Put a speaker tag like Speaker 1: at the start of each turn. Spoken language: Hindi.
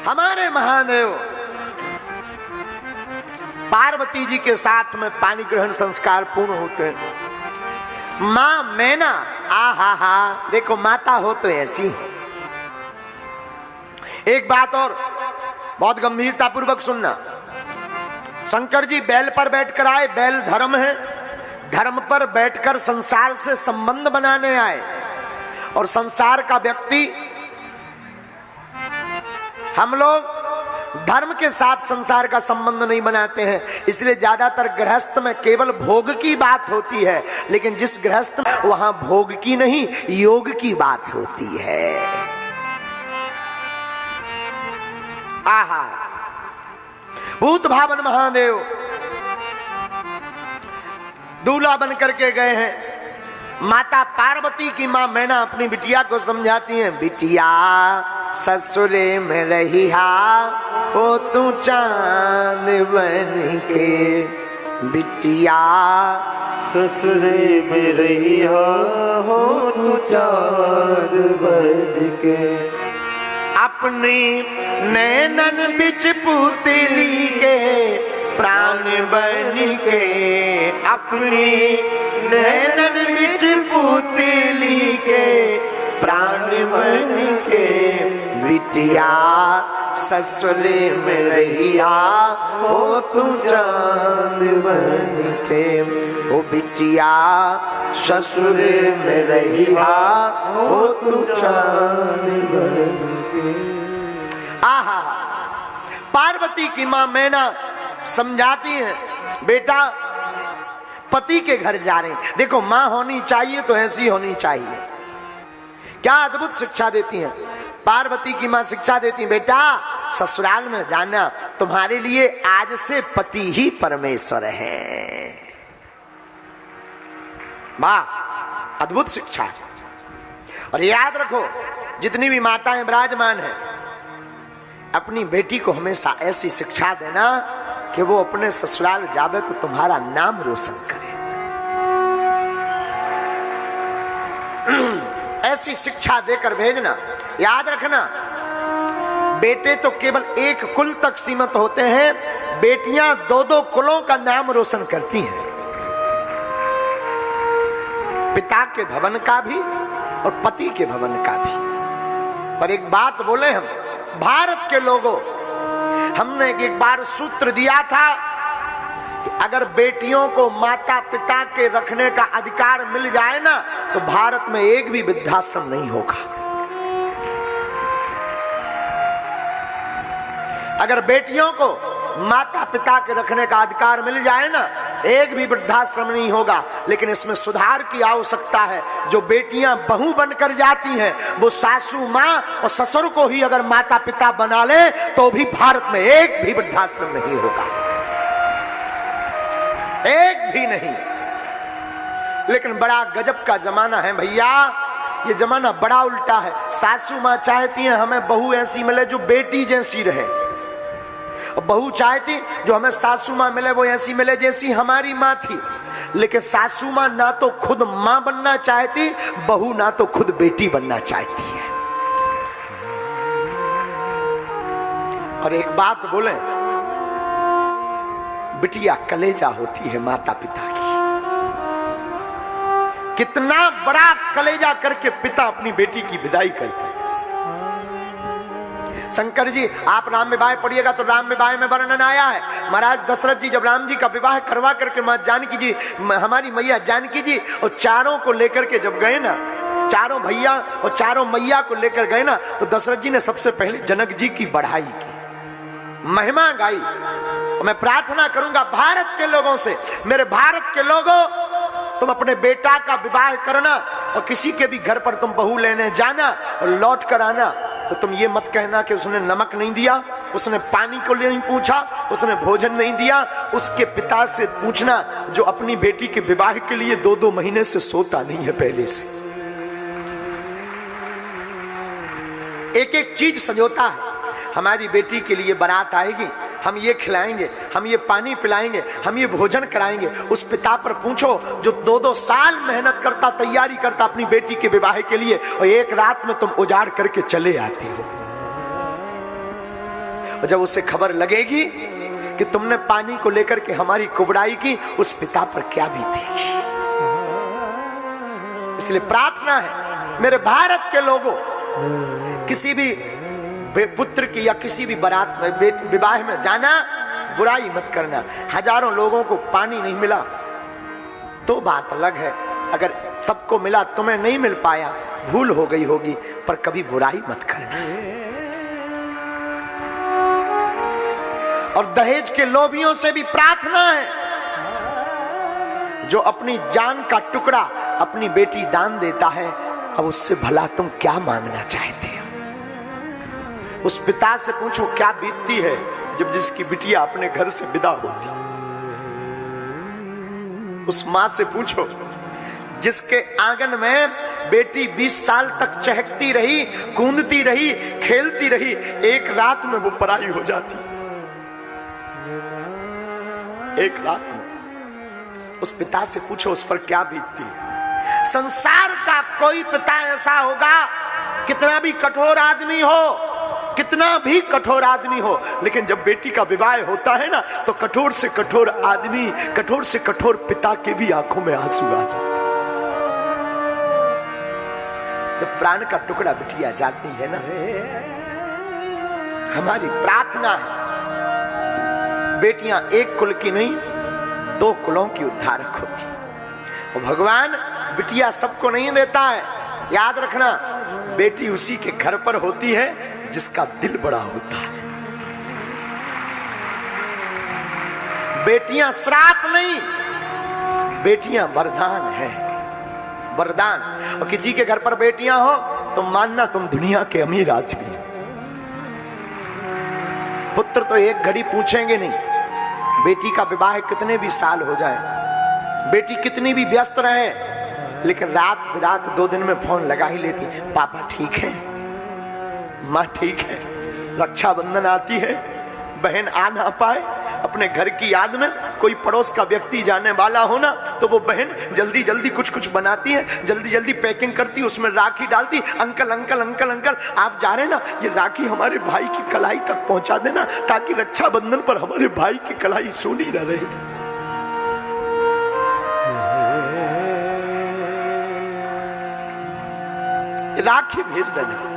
Speaker 1: हमारे महादेव पार्वती जी के साथ में पानी ग्रहण संस्कार पूर्ण होते हैं। मां मैना आहा देखो माता हो तो ऐसी। एक बात और बहुत गंभीरता पूर्वक सुनना। शंकर जी बैल पर बैठकर आए, बैल धर्म है, धर्म पर बैठकर संसार से संबंध बनाने आए। और संसार का व्यक्ति, हम लोग धर्म के साथ संसार का संबंध नहीं बनाते हैं, इसलिए ज्यादातर गृहस्थ में केवल भोग की बात होती है। लेकिन जिस गृहस्थ में वहां भोग की नहीं योग की बात होती है। आहा भूत भावन महादेव दूल्हा बन करके गए हैं। माता पार्वती की मां मैना अपनी बिटिया को समझाती हैं, बिटिया ससुरे में रहिया हो तू चांद बन के, बिटिया
Speaker 2: ससुरे में रहिया हो तू चांद बन के।
Speaker 1: अपनी नैनन बिच पुतली के प्राण बन के, अपनी नैनन बिच पुतली के प्राण बन के, बिटिया ससुरे में रहिया हो तू चांद बन के, ओ बिटिया ससुरे में रहिया हो तू चांद बन के। आहा पार्वती की मां मैना समझाती है, बेटा पति के घर जा रहे हैं। देखो मां होनी चाहिए तो ऐसी होनी चाहिए। क्या अद्भुत शिक्षा देती हैं पार्वती की मां, शिक्षा देती है, बेटा ससुराल में जाना तुम्हारे लिए आज से पति ही परमेश्वर है। वाह अद्भुत शिक्षा। और याद रखो जितनी भी माताएं विराजमान हैं, अपनी बेटी को हमेशा ऐसी शिक्षा देना कि वो अपने ससुराल जावे तो तुम्हारा नाम रोशन करे। ऐसी शिक्षा देकर भेजना। याद रखना बेटे तो केवल एक कुल तक सीमित होते हैं, बेटियां दो दो कुलों का नाम रोशन करती हैं, पिता के भवन का भी और पति के भवन का भी। पर एक बात बोले हम भारत के लोगों, हमने एक बार सूत्र दिया था कि अगर बेटियों को माता पिता के रखने का अधिकार मिल जाए ना तो भारत में एक भी वृद्धाश्रम नहीं होगा। अगर बेटियों को माता पिता के रखने का अधिकार मिल जाए ना एक भी वृद्धाश्रम नहीं होगा। लेकिन इसमें सुधार की आवश्यकता है। जो बेटियां बहू बनकर जाती हैं वो सासू मां और ससुर को ही अगर माता पिता बना ले तो भी भारत में एक भी वृद्धाश्रम नहीं होगा, एक भी नहीं। लेकिन बड़ा गजब का जमाना है भैया, ये जमाना बड़ा उल्टा है। सासू मां चाहती हैं हमें बहू ऐसी मिले जो बेटी जैसी रहे, बहू चाहती जो हमें सासू मां मिले वो ऐसी मिले जैसी हमारी मां थी। लेकिन सासू मां ना तो खुद मां बनना चाहती, बहू ना तो खुद बेटी बनना चाहती है। और एक बात बोले, बिटिया कलेजा होती है माता पिता की। कितना बड़ा कलेजा करके पिता अपनी बेटी की विदाई करते हैं। शंकर जी आप राम विवाह पढ़िएगा तो राम विवाह में वर्णन आया है। महाराज दशरथ जी जब राम जी का विवाह करवा करके मां जानकी जी, हमारी मैया जानकी जी और चारों को लेकर के जब गए ना, चारों भैया और चारों मैया को लेकर गए ना, तो दशरथ जी ने सबसे पहले जनक जी की बढ़ाई की, महिमा गाई। और मैं प्रार्थना करूंगा भारत के लोगों से, मेरे भारत के लोगों, तुम अपने बेटा का विवाह करना और किसी के भी घर पर तुम बहू लेने जाना और लौट कर आना तो तुम ये मत कहना कि उसने नमक नहीं दिया, उसने पानी को नहीं पूछा, उसने भोजन नहीं दिया। उसके पिता से पूछना जो अपनी बेटी के विवाह के लिए 2-2 महीने से सोता नहीं है पहले से। एक एक चीज संजोता है। हमारी बेटी के लिए बारात आएगी, हम ये खिलाएंगे, हम ये पानी पिलाएंगे, हम ये भोजन कराएंगे। उस पिता पर पूछो जो 2-2 साल मेहनत करता, तैयारी करता अपनी बेटी के विवाह के लिए, और एक रात में तुम उजाड़ करके चले आते हो। और जब उसे खबर लगेगी कि तुमने पानी को लेकर के हमारी कुबड़ाई की, उस पिता पर क्या बीतेगी। इसलिए प्रार्थना है मेरे भारत के लोगों, किसी भी पुत्र की या किसी भी बारात में विवाह में जाना, बुराई मत करना। हजारों लोगों को पानी नहीं मिला तो बात अलग है, अगर सबको मिला तुम्हें नहीं मिल पाया, भूल हो गई होगी, पर कभी बुराई मत करना। और दहेज के लोभियों से भी प्रार्थना है, जो अपनी जान का टुकड़ा अपनी बेटी दान देता है, अब उससे भला तुम क्या मांगना चाहते हो। उस पिता से पूछो क्या बीतती है जब जिसकी बिटिया अपने घर से विदा होती। उस मां से पूछो जिसके आंगन में बेटी 20 साल तक चहकती रही, कूदती रही, खेलती रही, एक रात में वो पराई हो जाती। एक रात में उस पिता से पूछो उस पर क्या बीतती है। संसार का कोई पिता ऐसा होगा, कितना भी कठोर आदमी हो, कितना भी कठोर आदमी हो, लेकिन जब बेटी का विवाह होता है ना, तो कठोर से कठोर आदमी, कठोर से कठोर पिता के भी आंखों में आंसू आ जाते। जब प्राण का टुकड़ा बिटिया जाती है ना, हमारी प्रार्थना है बेटियां एक कुल की नहीं 2 कुलों की उद्धारक होती। और भगवान बिटिया सबको नहीं देता है, याद रखना, बेटी उसी के घर पर होती है जिसका दिल बड़ा होता है। बेटियां श्राप नहीं, बेटियां वरदान है, वरदान। और किसी के घर पर बेटियां हो तो मानना तुम दुनिया के अमीर आदमी। पुत्र तो एक घड़ी पूछेंगे नहीं, बेटी का विवाह कितने भी साल हो जाए, बेटी कितनी भी व्यस्त रहे, लेकिन रात बिरात 2 दिन में फोन लगा ही लेती, पापा ठीक है, माँ ठीक है। रक्षाबंधन आती है, बहन आ ना पाए, अपने घर की याद में कोई पड़ोस का व्यक्ति जाने वाला हो ना, तो वो बहन जल्दी जल्दी कुछ कुछ बनाती है, जल्दी जल्दी पैकिंग करती, उसमें राखी डालती, अंकल अंकल अंकल अंकल आप जा रहे ना, ये राखी हमारे भाई की कलाई तक पहुंचा देना, ताकि रक्षाबंधन पर हमारे भाई की कलाई सोनी न रहे। राखी भेज देना।